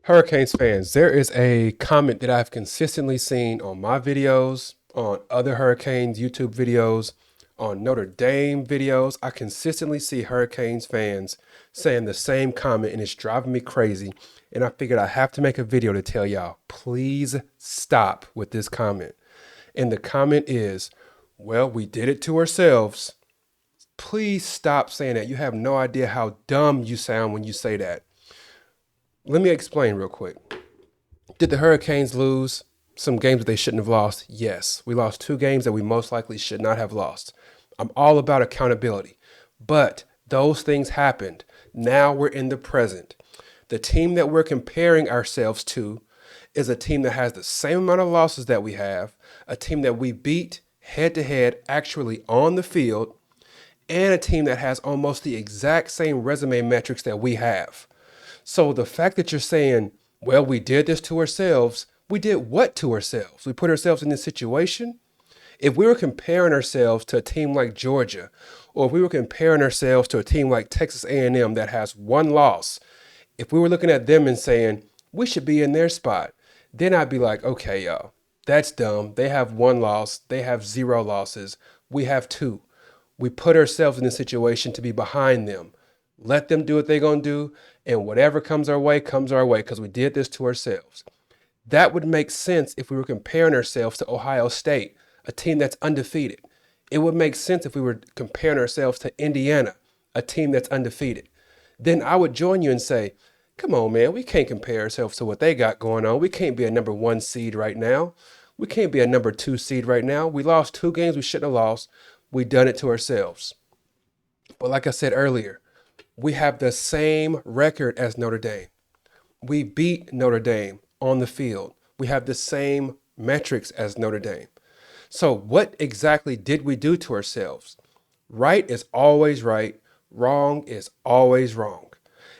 Hurricanes fans, there is a comment that I've consistently seen on my videos, on other Hurricanes YouTube videos, on Notre Dame videos. I consistently see Hurricanes fans saying the same comment, and it's driving me crazy. And I figured I have to make a video to tell y'all, please stop with this comment. And the comment is, well, we did it to ourselves. Please stop saying that. You have no idea how dumb you sound when you say that. Let me explain real quick. Did the Hurricanes lose some games that they shouldn't have lost? Yes. We lost two games that we most likely should not have lost. I'm all about accountability. But those things happened. Now we're in the present. The team that we're comparing ourselves to is a team that has the same amount of losses that we have, a team that we beat head to head actually on the field, and a team that has almost the exact same resume metrics that we have. So the fact that you're saying, well, we did this to ourselves, we did what to ourselves? We put ourselves in this situation. If we were comparing ourselves to a team like Georgia, or if we were comparing ourselves to a team like Texas A&M that has one loss, if we were looking at them and saying, we should be in their spot, then I'd be like, okay, y'all, that's dumb. They have one loss. They have zero losses. We have two. We put ourselves in a situation to be behind them. Let them do what they're going to do, and whatever comes our way because we did this to ourselves. That would make sense if we were comparing ourselves to Ohio State, a team that's undefeated. It would make sense if we were comparing ourselves to Indiana, a team that's undefeated. Then I would join you and say, come on, man, we can't compare ourselves to what they got going on. We can't be a number one seed right now. We can't be a number two seed right now. We lost two games we shouldn't have lost. We done it to ourselves. But like I said earlier, we have the same record as Notre Dame. We beat Notre Dame on the field. We have the same metrics as Notre Dame. So what exactly did we do to ourselves? Right is always right. Wrong is always wrong.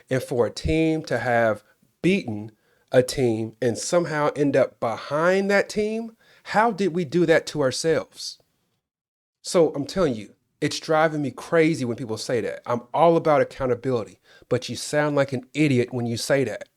And for a team to have beaten a team and somehow end up behind that team, how did we do that to ourselves? So I'm telling you, it's driving me crazy when people say that. I'm all about accountability, but you sound like an idiot when you say that.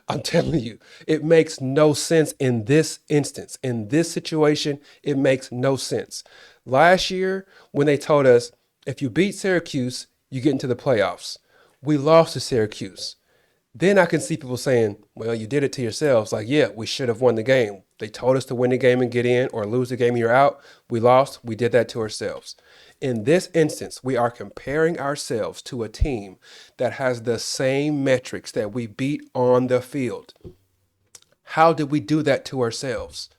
I'm telling you, it makes no sense in this instance. In this situation, it makes no sense. Last year, when they told us, if you beat Syracuse, you get into the playoffs, we lost to Syracuse. Then I can see people saying, well, you did it to yourselves. Like, yeah, we should have won the game. They told us to win the game and get in, or lose the game and you're out. We lost. We did that to ourselves. In this instance, we are comparing ourselves to a team that has the same metrics that we beat on the field. How did we do that to ourselves?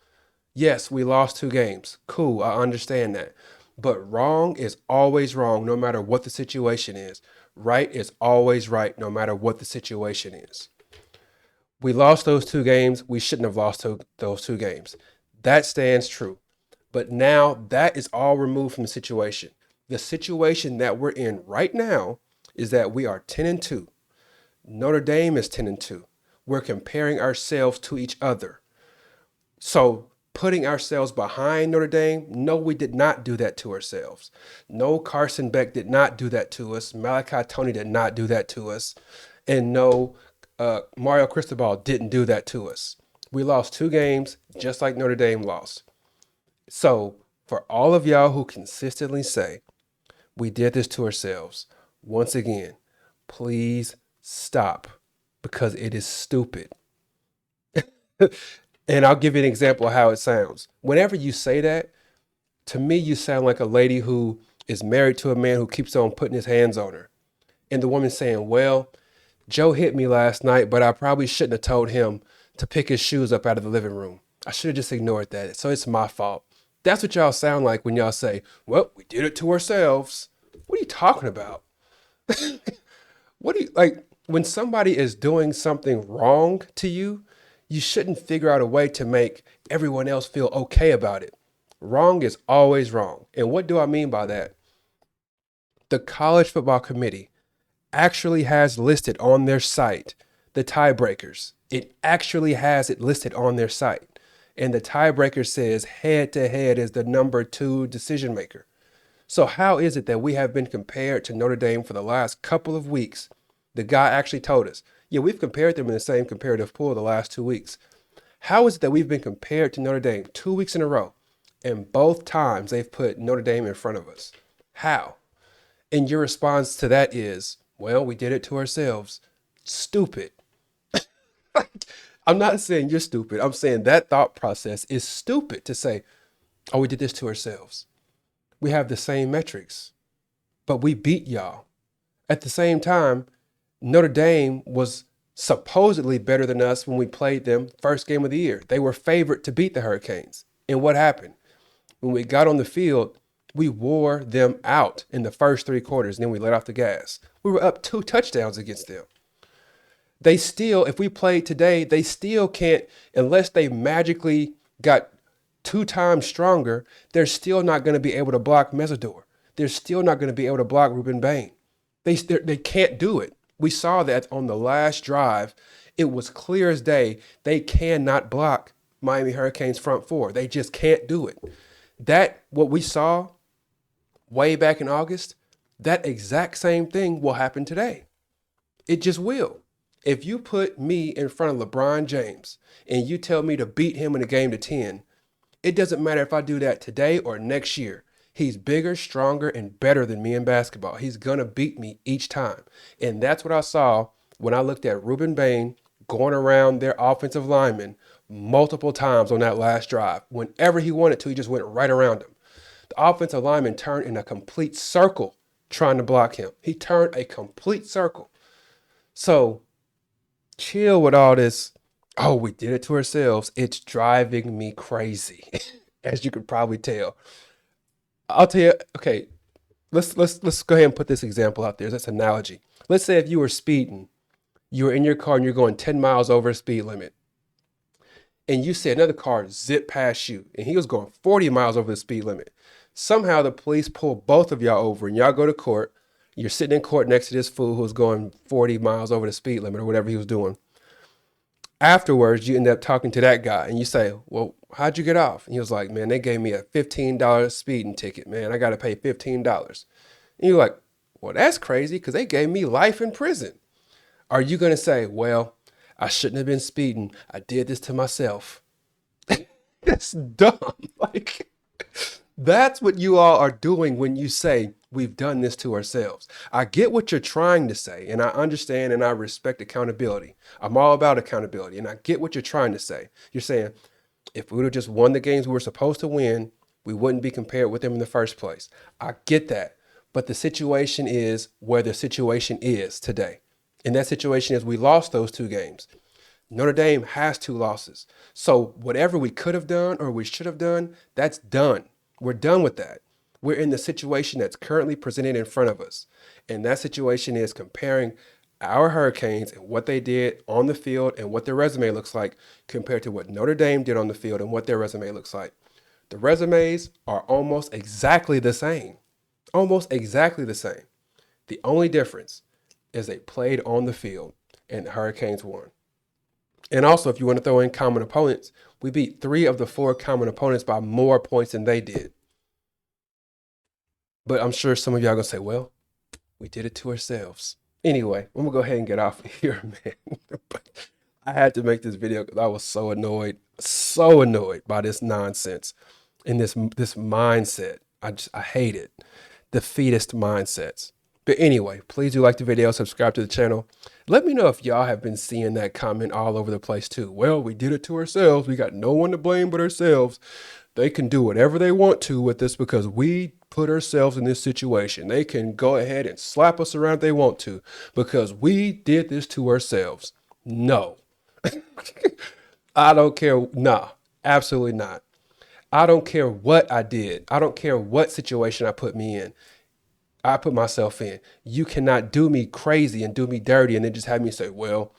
Yes, we lost two games. Cool, I understand that. But wrong is always wrong, no matter what the situation is. Right is always right, no matter what the situation is. We lost those two games. We shouldn't have lost those two games. That stands true. But now that is all removed from the situation. The situation that we're in right now is that we are 10-2. Notre Dame is 10-2. We're comparing ourselves to each other. So putting ourselves behind Notre Dame, no, we did not do that to ourselves. No, Carson Beck did not do that to us. Malachi Tony did not do that to us. And no, Mario Cristobal didn't do that to us. We lost two games just like Notre Dame lost. So for all of y'all who consistently say we did this to ourselves, once again, please stop because it is stupid. And I'll give you an example of how it sounds. Whenever you say that, to me, you sound like a lady who is married to a man who keeps on putting his hands on her. And the woman saying, well, Joe hit me last night, but I probably shouldn't have told him to pick his shoes up out of the living room. I should have just ignored that. So it's my fault. That's what y'all sound like when y'all say, well, we did it to ourselves. What are you talking about? What do you like when somebody is doing something wrong to you? You shouldn't figure out a way to make everyone else feel okay about it. Wrong is always wrong. And what do I mean by that? The College Football Committee actually has listed on their site the tiebreakers. It actually has it listed on their site. And the tiebreaker says head to head is the number two decision maker. So how is it that we have been compared to Notre Dame for the last couple of weeks? The guy actually told us, Yeah, we've compared them in the same comparative pool the last 2 weeks. How is it that we've been compared to Notre Dame 2 weeks in a row, and both times they've put Notre Dame in front of us? How? And your response to that is, well, we did it to ourselves. Stupid. I'm not saying you're stupid. I'm saying that thought process is stupid to say, oh, we did this to ourselves. We have the same metrics, but we beat y'all. At the same time, Notre Dame was supposedly better than us when we played them first game of the year. They were favored to beat the Hurricanes. And what happened? When we got on the field, we wore them out in the first 3 quarters, and then we let off the gas. We were up 2 touchdowns against them. They still, if we played today, they still can't, unless they magically got 2 times stronger, they're still not going to be able to block Mesidor. They're still not going to be able to block Ruben Bain. They can't do it. We saw that on the last drive. It was clear as day. They cannot block Miami Hurricanes front four. They just can't do it. What we saw way back in August, that exact same thing will happen today. It just will. If you put me in front of LeBron James and you tell me to beat him in a game to 10, it doesn't matter if I do that today or next year. He's bigger, stronger, and better than me in basketball. He's going to beat me each time. And that's what I saw when I looked at Ruben Bain going around their offensive linemen multiple times on that last drive. Whenever he wanted to, he just went right around him. The offensive lineman turned in a complete circle trying to block him. He turned a complete circle. So chill with all this. Oh, we did it to ourselves. It's driving me crazy, as you could probably tell. I'll tell you, okay, let's go ahead and put this example out there. That's an analogy. Let's say if you were speeding, you were in your car and you're going 10 miles over the speed limit, and you see another car zip past you, and he was going 40 miles over the speed limit. Somehow the police pull both of y'all over, and y'all go to court. You're sitting in court next to this fool who was going 40 miles over the speed limit or whatever he was doing. Afterwards, you end up talking to that guy and you say, well, how'd you get off? And he was like, man, they gave me a $15 speeding ticket, man. I got to pay $15. And you're like, well, that's crazy because they gave me life in prison. Are you going to say, well, I shouldn't have been speeding. I did this to myself. That's dumb. Like, that's what you all are doing when you say we've done this to ourselves. I get what you're trying to say, and I understand and I respect accountability. I'm all about accountability, and I get what you're trying to say. You're saying if we would have just won the games we were supposed to win, we wouldn't be compared with them in the first place. I get that. But the situation is where the situation is today. And that situation is we lost those 2 games. Notre Dame has 2 losses. So whatever we could have done or we should have done, that's done. We're done with that. We're in the situation that's currently presented in front of us. And that situation is comparing our Hurricanes and what they did on the field and what their resume looks like compared to what Notre Dame did on the field and what their resume looks like. The resumes are almost exactly the same. Almost exactly the same. The only difference is they played on the field and the Hurricanes won. And also, if you want to throw in common opponents, we beat 3 of the 4 common opponents by more points than they did. But I'm sure some of y'all are going to say, well, we did it to ourselves. Anyway, I'm going to go ahead and get off of here, man. But I had to make this video because I was so annoyed by this nonsense and this mindset. I hate it. Defeatist mindsets. But anyway, please do like the video, subscribe to the channel. Let me know if y'all have been seeing that comment all over the place too. Well, we did it to ourselves. We got no one to blame but ourselves. They can do whatever they want to with this because we put ourselves in this situation. They can go ahead and slap us around if they want to because we did this to ourselves. No. I don't care. Nah, absolutely not. I don't care what I did. I don't care what situation I put me in. I put myself in. You cannot do me crazy and do me dirty and then just have me say, well,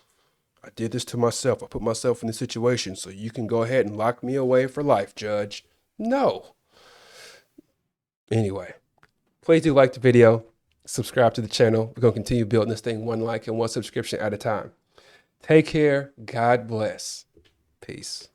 I did this to myself. I put myself in this situation, so you can go ahead and lock me away for life, Judge. No. Anyway, please do like the video, subscribe to the channel. We're going to continue building this thing 1 like and 1 subscription at a time. Take care. God bless. Peace.